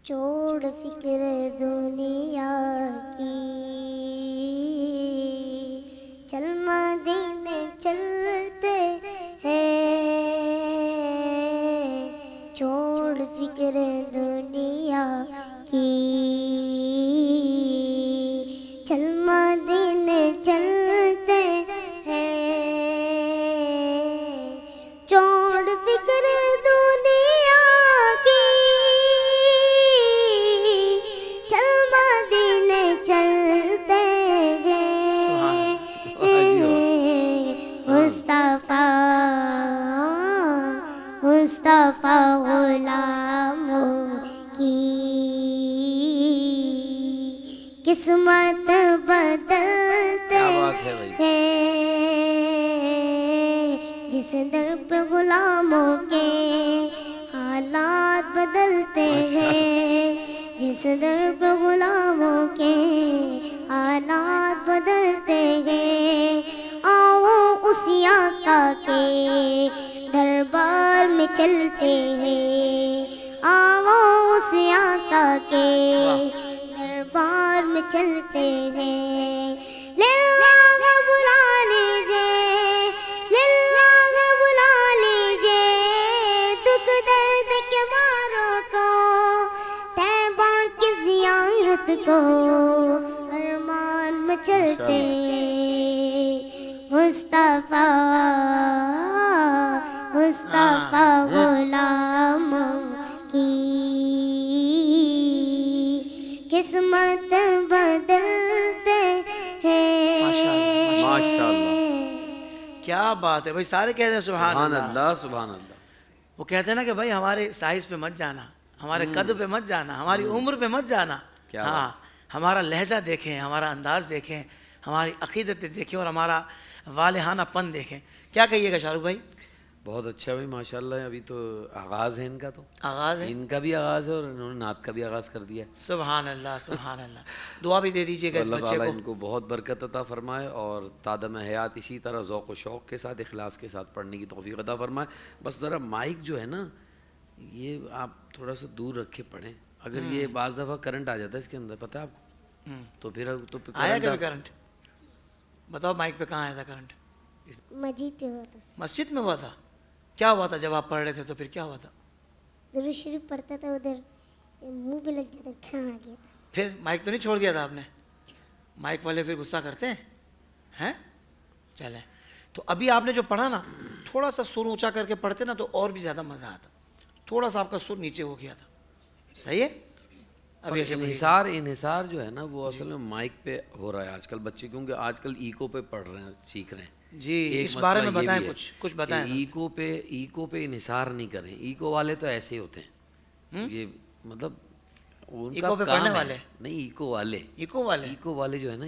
چھوڑ فکر دنیا کی، چل مدینے چلتے ہیں، چھوڑ فکر دنیا کی، چل مدینے چلتے ہیں، چھوڑ فکر دنیا کی، چل مدینے چلتے ہیں، مصطفیٰ مصطفیٰ غلاموں کی قسمت بدلتے ہیں، جس در پہ غلاموں کے حالات بدلتے ہیں، جس در پہ غلاموں کے حالات بدلتے ہیں، آؤ اسی آقا کے دربار میں چلتے ہیں، آؤ اسی آقا کے دربار میں چلتے ہیں، للہ بلا لیجئے، للہ بلا لیجئے، دکھ درد کے ماروں کو، طیبہ کی زیارت کو، ارمان میں چلتے مصطفیٰ مصطفیٰ غلاموں کی قسمت بدلتے ہیں۔ ماشاءاللہ، کیا بات ہے بھائی، سارے کہتے ہیں سبحان اللہ۔ سبحان اللہ۔ وہ کہتے ہیں نا کہ بھائی ہمارے سائز پہ مت جانا، ہمارے قد پہ مت جانا، ہماری عمر پہ مت جانا، ہاں ہمارا لہجہ دیکھیں، ہمارا انداز دیکھیں، ہماری عقیدت دیکھیں اور ہمارا والہانہ پن دیکھیں۔ کیا کہیے گا شاہ رخ بھائی؟ بہت اچھا بھائی، ماشاءاللہ۔ ابھی تو آغاز ہے ان کا، تو آغاز ہے، ان کا بھی آغاز ہے اور انہوں نے نعت کا بھی آغاز کر دیا ہے۔ سبحان اللہ سبحان اللہ۔ دعا بھی دے دیجیے گا اس اللہ بچے تعالیٰ کو۔ ان کو بہت برکت عطا فرمائے اور تادم حیات اسی طرح ذوق و شوق کے ساتھ، اخلاص کے ساتھ پڑھنے کی توفیق عطا فرمائے۔ بس ذرا مائک جو ہے نا، یہ آپ تھوڑا سا دور رکھ کے پڑھیں، اگر یہ بعض دفعہ کرنٹ آ جاتا ہے اس کے اندر، پتہ ہے آپ کو، تو پھر آیا کبھی کرنٹ؟ بتاؤ مائک پہ کہاں آیا تھا کرنٹ؟ مسجد پہ ہوا تھا، مسجد میں ہوا تھا؟ کیا ہوا تھا جب آپ پڑھ رہے تھے تو پھر کیا ہوا تھا؟ درود شریف پڑھتا تھا، ادھر منہ پہ لگ جاتا، کھانا آ گیا تھا۔ پھر مائک تو نہیں چھوڑ دیا تھا آپ نے؟ مائک والے پھر غصہ کرتے ہیں؟ چلیں، تو ابھی آپ نے جو پڑھا نا، تھوڑا سا سر اونچا کر کے پڑھتے نا تو اور بھی زیادہ مزہ آتا، تھوڑا سا آپ کا سر نیچے ہو گیا تھا، صحیح ہے؟ ابھی انحصار جو ہے نا وہ اصل میں مائک پہ ہو رہا ہے آج کل بچے، کیونکہ آج کل ایکو پہ پڑھ رہے ہیں، سیکھ رہے ہیں۔ جی اس بارے میں بتائیں، کچھ بتائیں۔ ایکو پہ انحصار نہیں کریں، ایکو والے تو ایسے ہی ہوتے ہیں، یہ مطلب ایکو پہ پڑھنے والے نہیں، ایکو والے جو ہے نا،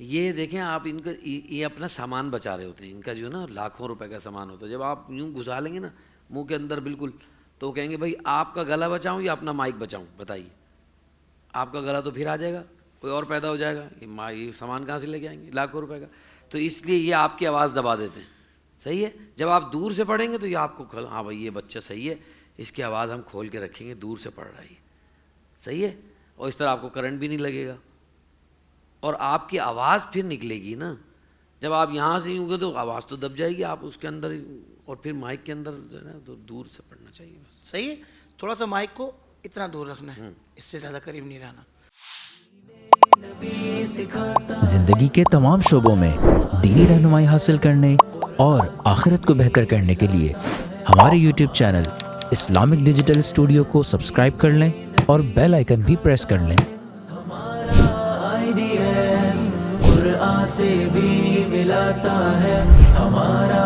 یہ دیکھیں آپ ان کا، یہ اپنا سامان بچا رہے ہوتے ہیں، ان کا جو ہے نا لاکھوں روپے کا سامان ہوتا ہے، جب آپ یوں گھسا لیں گے نا منہ کے اندر بالکل، تو کہیں گے بھائی آپ کا گلا بچاؤں یا اپنا مائک بچاؤں، بتائیے۔ آپ کا گلا تو پھر آ جائے گا، کوئی اور پیدا ہو جائے گا، یہ سامان کہاں سے لے کے آئیں گے لاکھوں روپے کا؟ تو اس لیے یہ آپ کی آواز دبا دیتے ہیں، صحیح ہے؟ جب آپ دور سے پڑھیں گے تو یہ آپ کو ہاں بھائی یہ بچہ صحیح ہے، اس کی آواز ہم کھول کے رکھیں گے، دور سے پڑھ رہا ہے، صحیح ہے؟ اور اس طرح آپ کو کرنٹ بھی نہیں لگے گا، اور آپ کی آواز پھر نکلے گی نا، جب آپ یہاں سے ہوں گے تو آواز تو دب جائے گی آپ اس کے اندر، اور پھر مائک کے اندر جو ہے نا تو دور سے پڑھنا چاہیے بس، صحیح ہے؟ تھوڑا سا مائک کو اتنا دور رکھنا ہے، اس سے زیادہ قریب نہیں رہنا۔ زندگی کے تمام شعبوں میں دینی رہنمائی حاصل کرنے اور آخرت کو بہتر کرنے کے لیے ہمارے YouTube channel Islamic digital studio کو سبسکرائب کر لیں اور بیل آئیکن بھی پریس کر لیں۔ قرآن سے بھی ملاتا ہے ہمارا